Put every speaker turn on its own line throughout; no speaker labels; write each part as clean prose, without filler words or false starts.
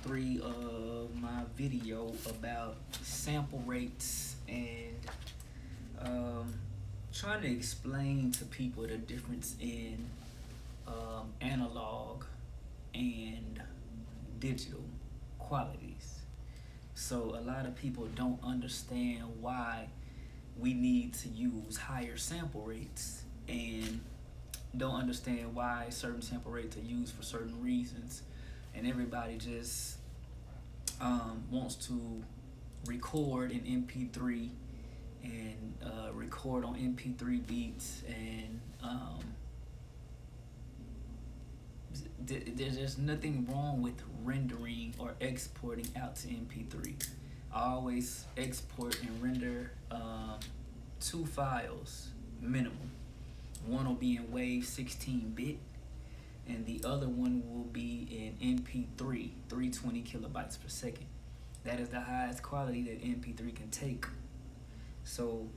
3 of my video about sample rates and um, trying to explain to people the difference in analog and digital qualities. So a lot of people don't understand why we need to use higher sample rates and don't understand why certain sample rates are used for certain reasons. And everybody just wants to record in MP3 and record on MP3 beats and there's nothing wrong with rendering or exporting out to MP3. I always export and render 2 files minimum. One will be in WAV 16-bit, and the other one will be in MP3, 320 kilobytes per second. That is the highest quality that MP3 can take. So,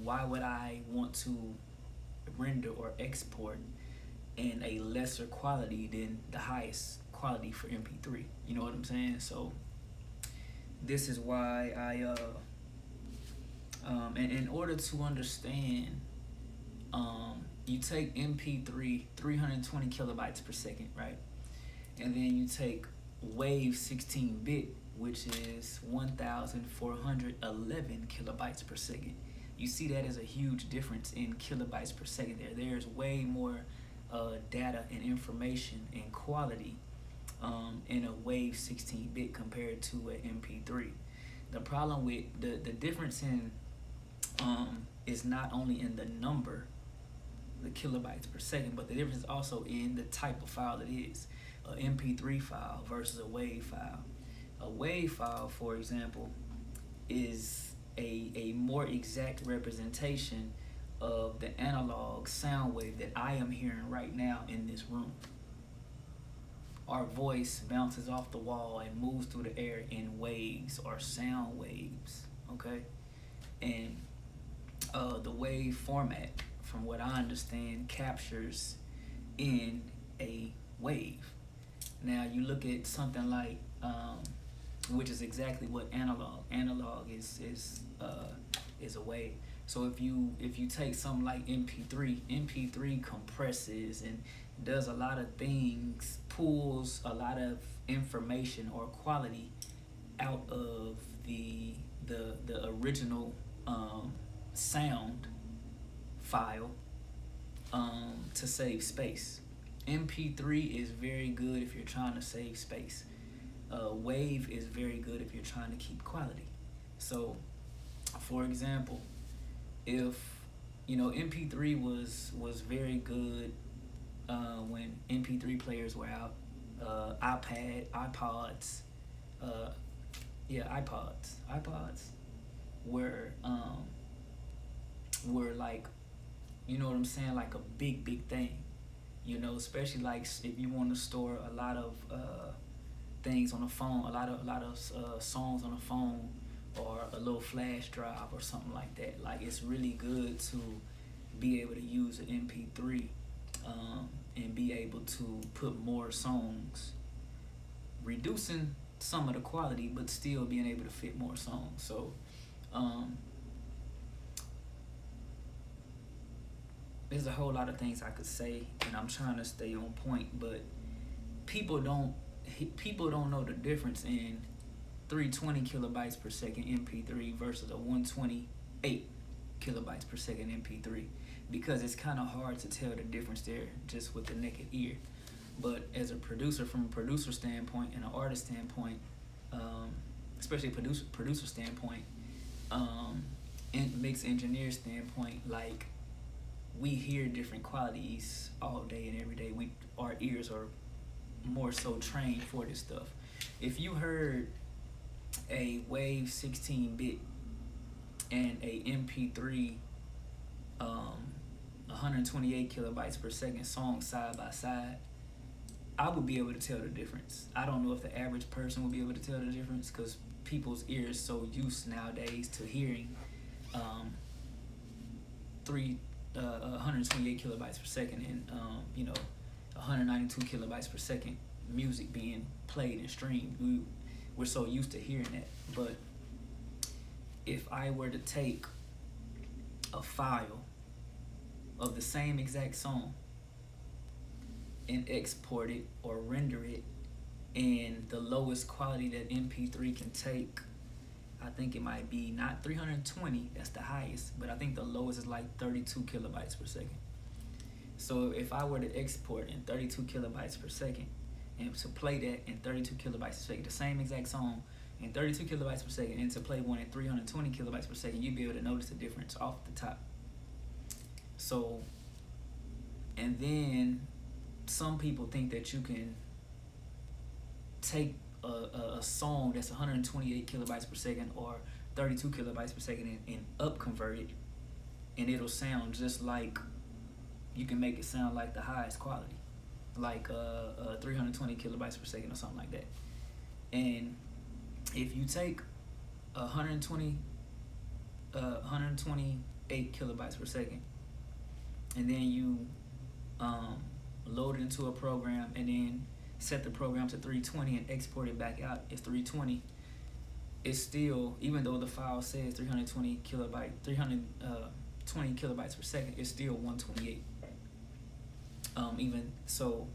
why would I want to render or export in a lesser quality than the highest quality for MP3? You know what I'm saying? So, this is why and in order to understand, you take MP3, 320 kilobytes per second, right? And then you take WAV 16-bit, which is 1,411 kilobytes per second. You see that as a huge difference in kilobytes per second there. There's way more data and information and quality in a WAV 16-bit compared to an MP3. The problem with the difference in is not only in the number, the kilobytes per second, but the difference is also in the type of file it is. An MP3 file versus a WAV file. A WAV file, for example, is a more exact representation of the analog sound wave that I am hearing right now in this room. Our voice bounces off the wall and moves through the air in waves or sound waves, okay? And the wave format, from what I understand, captures in a wave. Now you look at something like, which is exactly what analog is a wave. So if you take something like MP3 compresses and does a lot of things, pulls a lot of information or quality out of the original sound file to save space. MP3 is very good if you're trying to save space. Wave is very good if you're trying to keep quality. So, for example, if MP3 was very good when MP3 players were out, iPods were like, you know what I'm saying, like a big thing, especially like if you want to store a lot of things on the phone, a lot of songs on the phone, or a little flash drive or something like that. Like, it's really good to be able to use an MP3 and be able to put more songs, reducing some of the quality, but still being able to fit more songs. So there's a whole lot of things I could say, and I'm trying to stay on point, but people don't know the difference in 320 kilobytes per second MP3 versus a 128 kilobytes per second MP3, because it's kind of hard to tell the difference there just with the naked ear. But as a producer, from a producer standpoint and an artist standpoint, especially a producer standpoint, and mix engineer standpoint, like, we hear different qualities all day and every day. Our ears are more so trained for this stuff. If you heard a WAV 16-bit and a MP3 128 kilobytes per second song side by side, I would be able to tell the difference. I don't know if the average person would be able to tell the difference, because people's ears so used nowadays to hearing 128 kilobytes per second and 192 kilobytes per second music being played and streamed. We're so used to hearing that. But if I were to take a file of the same exact song and export it or render it in the lowest quality that MP3 can take, I think it might be not 320, that's the highest, but I think the lowest is like 32 kilobytes per second. So if I were to export in 32 kilobytes per second and to play that in 32 kilobytes per second, the same exact song in 32 kilobytes per second, and to play one at 320 kilobytes per second, you'd be able to notice the difference off the top. So, and then some people think that you can take a song that's 128 kilobytes per second or 32 kilobytes per second and up convert it, and it'll sound just like, you can make it sound like the highest quality, like 320 kilobytes per second or something like that. And if you take 128 kilobytes per second, and then you load it into a program and then set the program to 320 and export it back out as 320, it's still, even though the file says 320 kilobytes per second, it's still 128. Even so,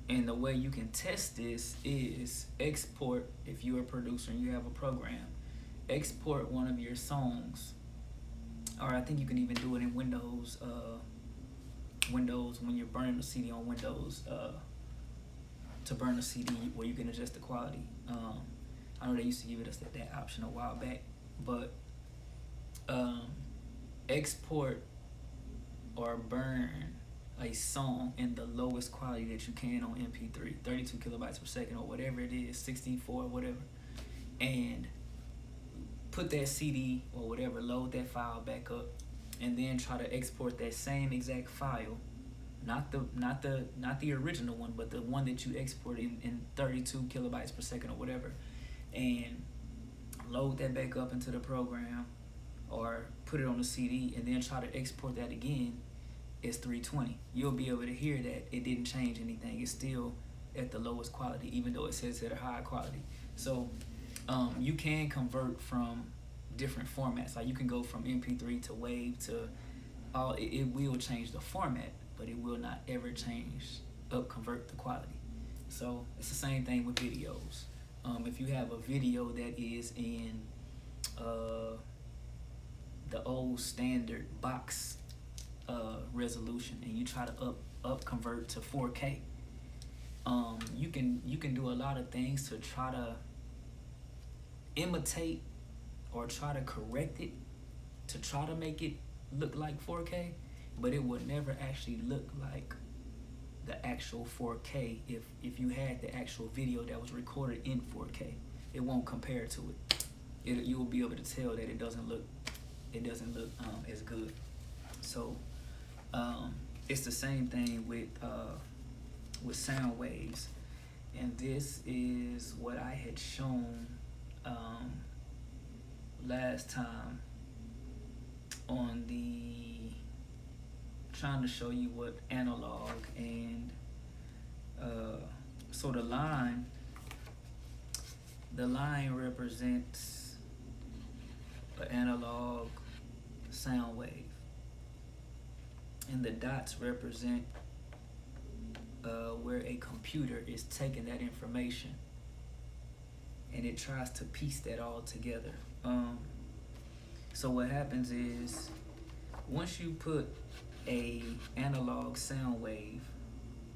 and the way you can test this is export. If you're a producer and you have a program, export one of your songs, or I think you can even do it in Windows. Windows, when you're burning a CD on Windows, to burn a CD where you can adjust the quality. I know they used to give us that option a while back, but export or burn a song in the lowest quality that you can on MP3, 32 kilobytes per second or whatever it is, 64, whatever, and put that CD or whatever, load that file back up, and then try to export that same exact file, not the original one, but the one that you export in 32 kilobytes per second or whatever, and load that back up into the program or put it on the CD, and then try to export that again. It's 320. You'll be able to hear that it didn't change anything. It's still at the lowest quality, even though it says at a high quality. So you can convert from different formats. Like you can go from MP3 to WAV to all. It will change the format, but it will not ever convert the quality. So it's the same thing with videos. If you have a video that is in the old standard box resolution, and you try to up convert to 4K, you can do a lot of things to try to imitate or try to correct it to try to make it look like 4K, but it would never actually look like the actual 4K if you had the actual video that was recorded in 4K. It won't compare to it. You will be able to tell that it doesn't look as good. So it's the same thing with sound waves, and this is what I had shown last time on trying to show you what analog and so the line represents an analog sound wave, and the dots represent where a computer is taking that information and it tries to piece that all together. So what happens is, once you put a analog sound wave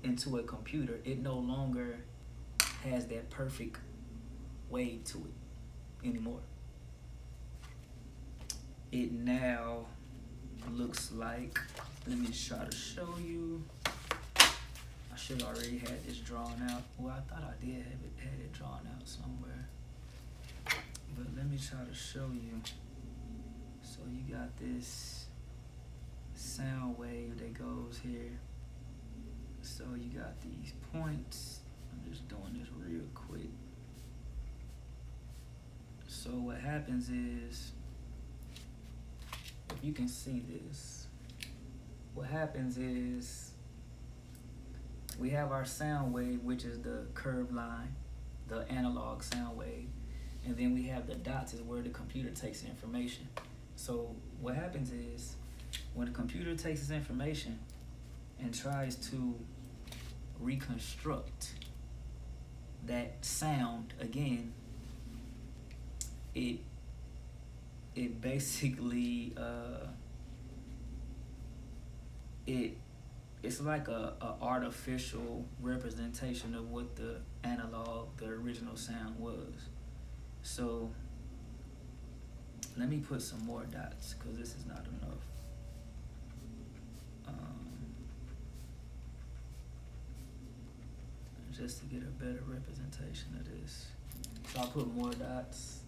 into a computer, it no longer has that perfect wave to it anymore. It now looks like, let me try to show you. I should already had this drawn out. Well, I thought I did had it drawn out somewhere, but let me try to show you. So you got this sound wave that goes here. So you got these points. I'm just doing this real quick. So what happens is, if you can see this, what happens is we have our sound wave, which is the curved line, the analog sound wave, and then we have the dots is where the computer takes the information. So what happens is when the computer takes this information and tries to reconstruct that sound again, it basically it's like a artificial representation of what the original sound was. So let me put some more dots because this is not enough. Just to get a better representation of this. So I'll put more dots.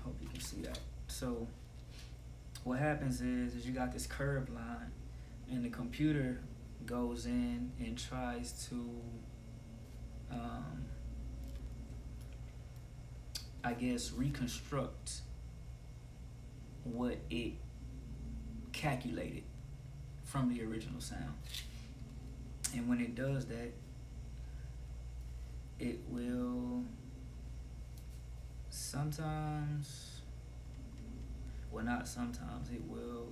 Hope you can see that. So what happens is you got this curved line and the computer goes in and tries to reconstruct what it calculated from the original sound. And when it does that, it will sometimes, well, not sometimes, it will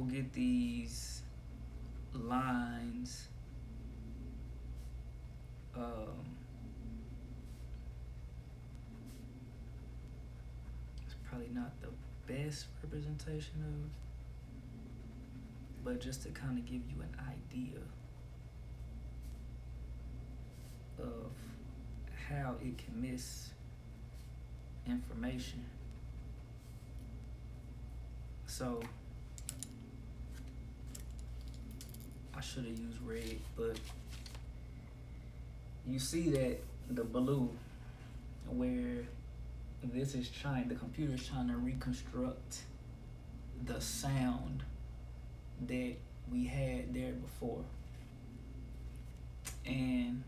get these lines it's probably not the best representation of, but just to kind of give you an idea of how it can miss information. So I should have used red, but you see that the blue, where the computer is trying to reconstruct the sound that we had there before. And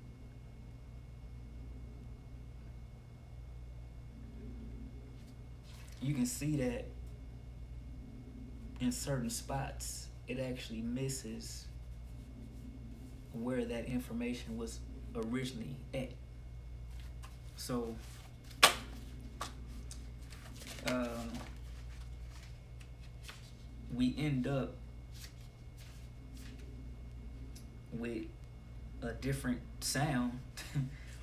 you can see that in certain spots, it actually misses where that information was originally at. So we end up with a different sound,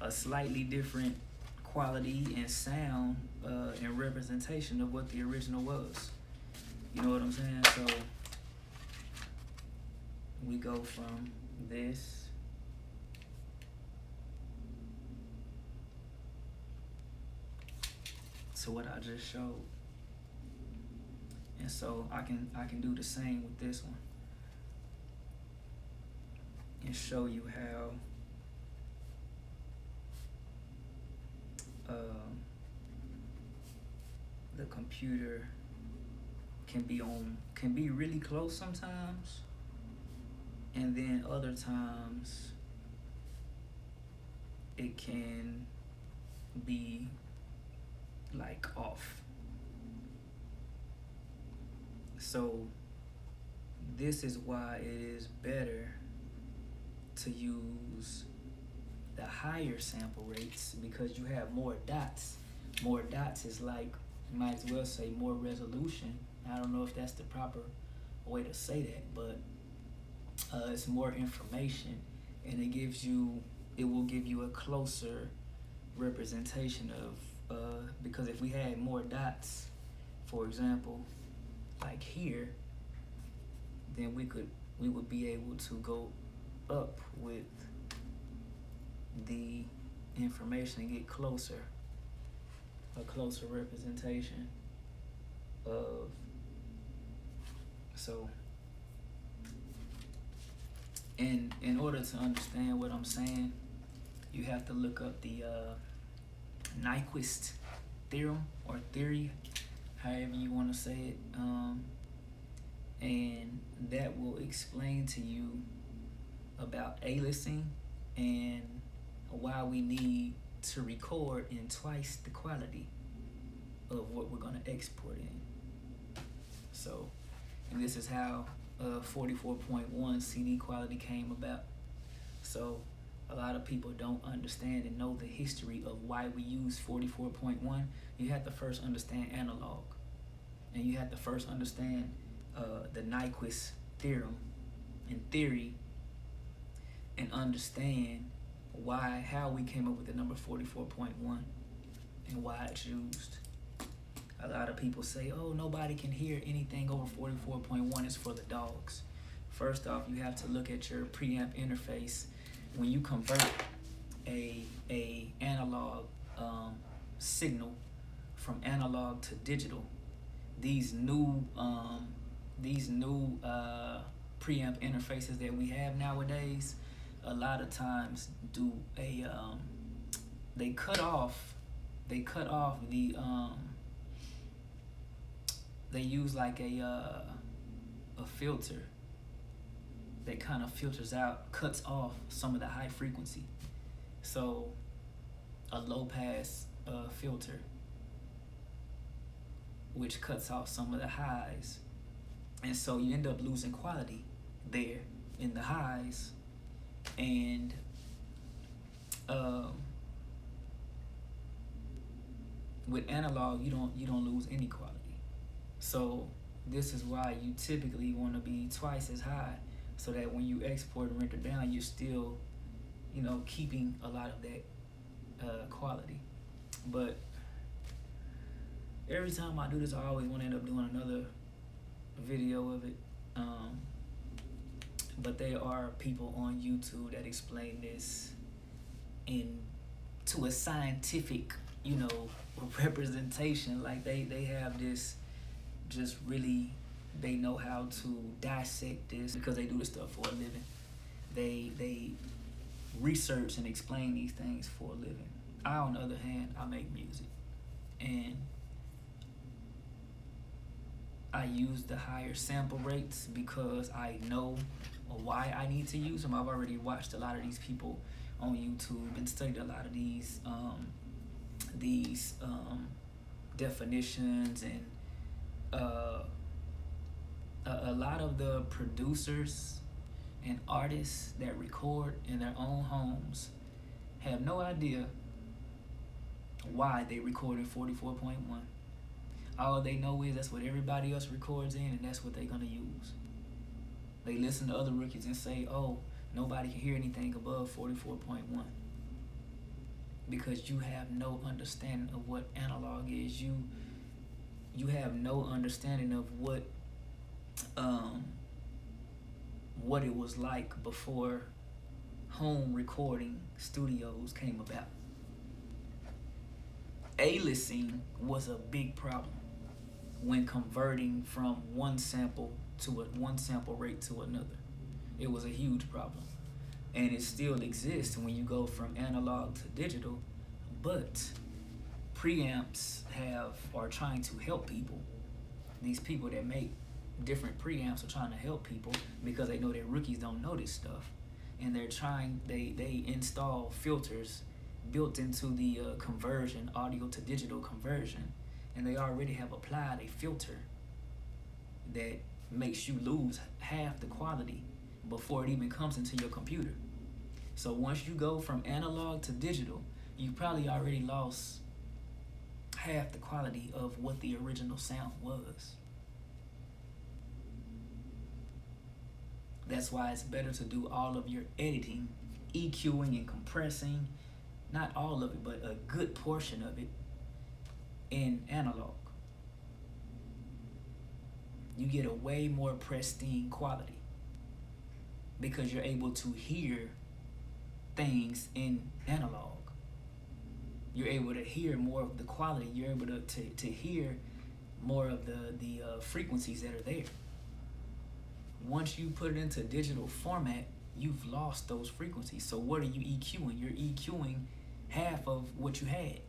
a slightly different quality and sound and representation of what the original was. You know what I'm saying? So we go from this to what I just showed. And so I can do the same with this one and show you how the computer can be really close sometimes, and then other times it can be like off. So this is why it is better to use the higher sample rates, because you have more dots. More dots is like, you might as well say more resolution. I don't know if that's the proper way to say that, but it's more information, and it will give you a closer representation of, because if we had more dots, for example, like here, then we would be able to go up with the information and get a closer representation of. So in order to understand what I'm saying, you have to look up the Nyquist theorem or theory, however you want to say it, and that will explain to you about aliasing and why we need to record in twice the quality. of what we're going to export in. So, and this is how 44.1 CD quality came about. So a lot of people don't understand and know the history of why we use 44.1. You have to first understand analog, and you have to first understand the Nyquist theorem and theory, and understand how we came up with the number 44.1 and why it's used. A lot of people say, oh, nobody can hear anything over 44.1, it's for the dogs. First off, you have to look at your preamp interface. When you convert a analog signal from analog to digital, these new preamp interfaces that we have nowadays, a lot of times do they cut off the they use like a filter that kind of cuts off some of the high frequency. So a low pass filter, which cuts off some of the highs. And so you end up losing quality there in the highs. And with analog, you don't lose any quality. So this is why you typically want to be twice as high, so that when you export and render down, you're still, keeping a lot of that quality. But every time I do this, I always want to end up doing another video of it. But there are people on YouTube that explain this to a scientific, representation. Like they have this, just really, they know how to dissect this because they do this stuff for a living. They research and explain these things for a living. I, on the other hand, I make music, and I use the higher sample rates because I know why I need to use them. I've already watched a lot of these people on YouTube and studied a lot of these definitions, and a lot of the producers and artists that record in their own homes have no idea why they record in 44.1. All they know is that's what everybody else records in, and that's what they're gonna use. They listen to other rookies and say, oh, nobody can hear anything above 44.1, because you have no understanding of what analog is. You have no understanding of what it was like before home recording studios came about. A-listing was a big problem when converting from one sample rate to another. It was a huge problem, and it still exists when you go from analog to digital. But preamps are trying to help people. These people that make different preamps are trying to help people because they know that rookies don't know this stuff, and they install filters built into the conversion, audio to digital conversion, and they already have applied a filter that makes you lose half the quality before it even comes into your computer. So once you go from analog to digital, you probably already lost half the quality of what the original sound was. That's why it's better to do all of your editing, EQing and compressing, not all of it, but a good portion of it, in analog. You get a way more pristine quality because you're able to hear things in analog. You're able to hear more of the quality. You're able to hear more of the frequencies that are there. Once you put it into digital format, you've lost those frequencies. So what are you EQing? You're EQing half of what you had.